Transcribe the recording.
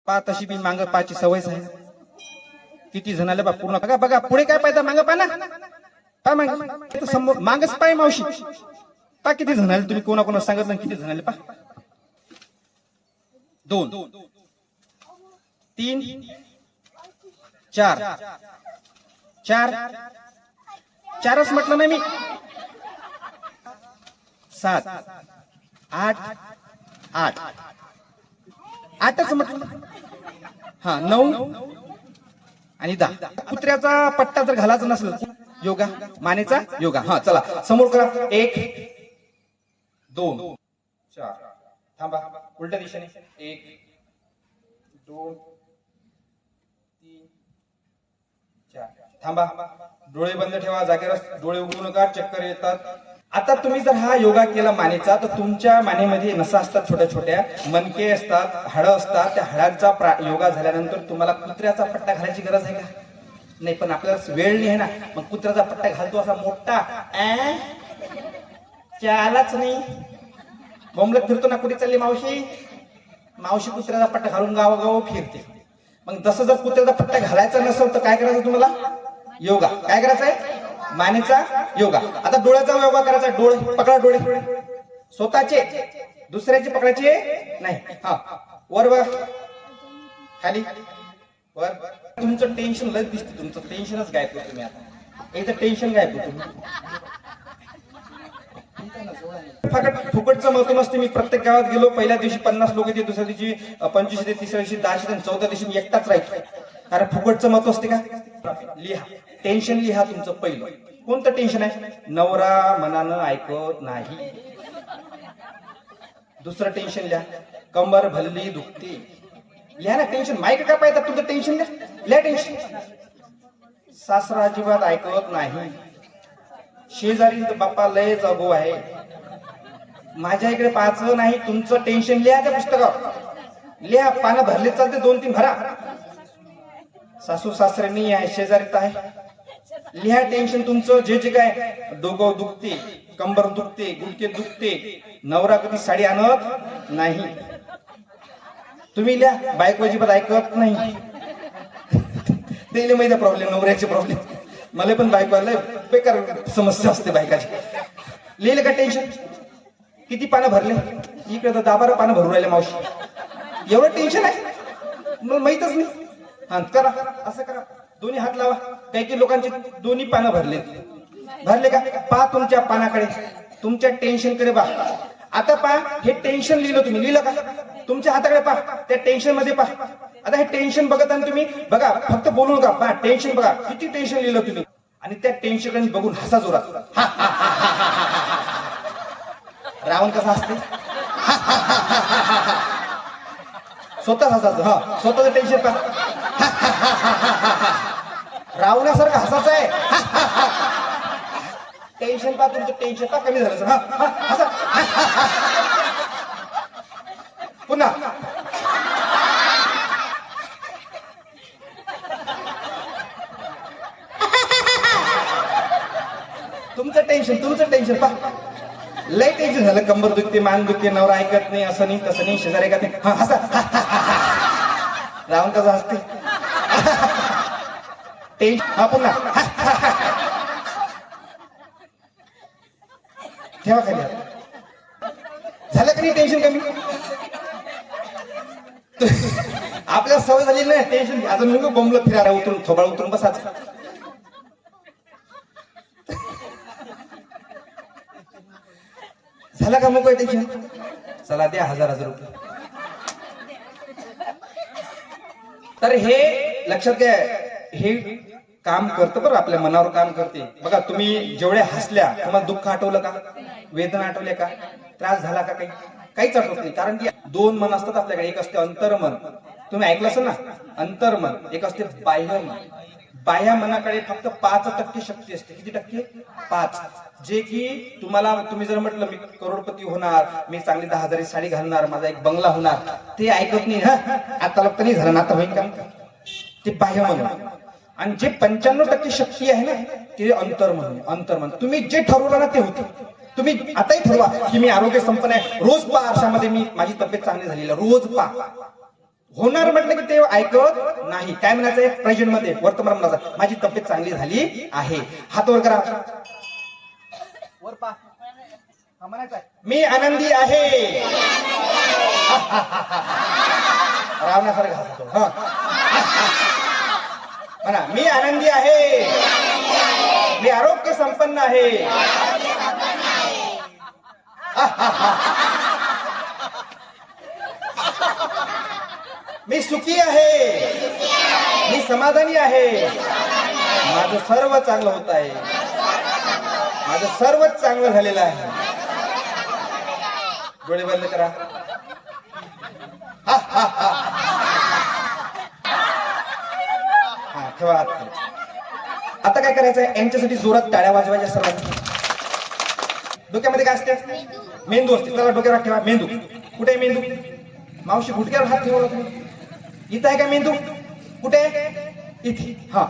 पा तशी बी मांग पाची सवयच आहे. किती जणाले बा पूर्ण बघा बघा पुढे काय पाहिजे मांग पा ना पा मांग समोर मांगच पाय मावशी पा किती जणाले तुम्ही कोणा सांगितलं किती जणाले पा 2 3 4 4च म्हटलं नाही मी 7 8 8च म्हटलं हा 9 आणि 10. कुत्र्याचा पट्टा जर घालायचा नसेल योगा मानेचा योगा. हा चला समोर करा 1 2 4 थांबा उलट्या दिशेने 1 2 3 4 थांबा. डोळे बंद ठेवा जागेवर डोळे उघडू नका चक्कर येतात. आता तुम्ही जर हा योगा केला मानेचा तर तुमच्या मानेमध्ये नसा असतात छोट्या छोट्या मणके असतात हाडं असतात. त्या हाडांचा योगा झाल्यानंतर तुम्हाला कुत्र्याचा पट्टा घालायची गरज आहे का नाही. पण आपल्याला वेळ नाही आहे ना मग कुत्र्याचा पट्टा घालतो असा मोठा चालाच नाही बोंबलत फिरतो ना. कुठे चालली मावशी मावशी कुत्र्याचा पट्टा घालून गावोगाव फिरते. मग जसं जर कुत्र्याचा पट्टा घालायचा नसेल तर काय करायचं तुम्हाला योगा काय करायचा आहे मानेचा योगा. आता डोळ्याचा योगा करायचा. डोळे पकडा डोळे स्वतःचे दुसऱ्याचे पकडायचे नाही. हा वर वर खाली वर. तुमचं टेन्शन लय दिसते तुमचं टेन्शनच गायब करतो तुम्ही. आता एकदा टेन्शन गायब करतो. फुकटचं महत्व नसते. मी प्रत्येक गावात गेलो पहिल्या दिवशी 50 लोक येते दुसऱ्या दिवशी 25 येते तिसऱ्या दिवशी 10 येते 14 दिवशी मी एकटाच राहायचो. कारण फुकटचं महत्व असते का. लिहा टेन्शन लिहा. तुमचं पहिलं कोणतं टेन्शन आहे नवरा मनानं ऐकत नाही. दुसरं टेन्शन लिहा कंबर भल्ली दुखते. लिहा ना टेन्शन. माईक का पाहिजे तुमचं टेन्शन लिहा टेन्शन. सासरा अजिबात ऐकत नाही. शेजारी बाप्पा लय जगो आहे. माझ्या इकडे पाहायचं नाही. तुमचं टेन्शन लिहा त्या पुस्तकावर लिहा. पानं भरले चालते 2-3 भरा. सासू सासरे नाही आहे शेजारीत आहे. लिहा टेन्शन तुमचं जे जे काय. डोकं दुखते कंबर दुखते गुडके दुखते नवरा कधी साडी आणत नाही. तुम्ही लिहा बायको अजिबात ऐकत नाही. ते माहिती प्रॉब्लेम नवऱ्याचे प्रॉब्लेम. मला पण बायको आलं बेकार समस्या असते बायकाची. लिहिलं का टेन्शन. किती पानं भरले इकडे तर 10-12 पानं भरून राहिले मावशी. एवढं टेन्शन आहे मग माहितच नाही. हा करा असं करा दोन्ही हात लावा. काही लोकांचे दोन्ही पानं भरले का पहा तुमच्या पानाकडे तुमच्या टेन्शन कडे पहा. आता पहा हे टेन्शन लिहिलं तुम्ही लिहिलं का तुमच्या हाताकडे पहा त्या टेन्शन मध्ये पहा. आता हे टेन्शन बघत आणि तुम्ही बघा फक्त बोलू नका पहा टेन्शन बघा किती टेन्शन लिहिलं तुम्ही. आणि त्या टेन्शन बघून हसा जोरात. रावण कसा असते स्वतः हसायचं. हा स्वतःच टेन्शन पहा. रावणासारखं हसायचं आहे. टेन्शन पहा तुमचं टेन्शन पहा कमी झालं. हा हसा पुन्हा. तुमचं टेन्शन पहा. लय टेन्शन झालं. कंबर दुखते मान दुखते नवरा ऐकत नाही असं नाही तसं नाही शेजारी ऐकत नाही. हा हसा. रावण कसा हसते टेन्शन. हा पुन्हा ठेवा खाली. झालं का नाही टेन्शन कमी. आपल्याला सवय झाली नाही टेन्शन अजून बोंबलं फिरायला उतरून थोबाळ उतरून बसायचं. झाला का मग टेन्शन. चला द्या 1000 रुपये. तर हे लक्षात घ्या हे काम करतं बरं आपल्या मनावर काम करते. बघा तुम्ही जेवढ्या हसल्या तुम्हाला दुःख आठवलं का वेदना आठवल्या का त्रास झाला का काहीच आठवत नाही. कारण की 2 मन असतात आपल्याकडे. एक असते अंतर्मन तुम्ही ऐकलं असेल ना अंतर्मन. एक असते बाह्य मन. बाह्य मनाकडे फक्त 5% शक्ती असते. किती टक्के 5. जे की तुम्ही जर म्हटलं मी करोडपती होणार मी चांगली 10,000 साडी घालणार माझा एक बंगला होणार ते ऐकत नाही. आता लोक नाही झालं ना आता होईल का ते बाह्य मन. आणि जे 95% शक्ती आहे ना ते अंतर्मन. तुम्ही जे ठरवलं ना ते होते. तुम्ही आताही ठरवा की मी आरोग्य संपन्न आहे. रोज पहा आरशामध्ये मी माझी तब्येत चांगली झालेली रोज पहा. होणार म्हटलं की ते ऐकत नाही. काय म्हणायचंय प्रेझेंट मध्ये, वर्तमान म्हणायचं माझी तब्येत चांगली झाली आहे. हात वर करा, वर पा. हा म्हणायचं मी आनंदी आहे. रावणासारखा हसतो. हा म्हणा मी आनंदी आहे, मी आरोग्य संपन्न आहे. मी सुखी आहे, मी समाधानी आहे. माझं सर्व चांगलं होत आहे, माझं सर्वच चांगलं झालेलं आहे. डोळे बंद करा. हा ठेवा हात खाली. आता काय करायचंय, यांच्यासाठी जोरात टाळ्या वाजवायच्या सर्वांनी. डोक्यामध्ये काय असते, मेंदू असते. चला डोक्यावर हात ठेवा. मेंदू कुठे आहे, मेंदू मावशी गुडघ्यावर हात ठेवला तुम्ही. इथं आहे का मेंदू, कुठे इथे. हा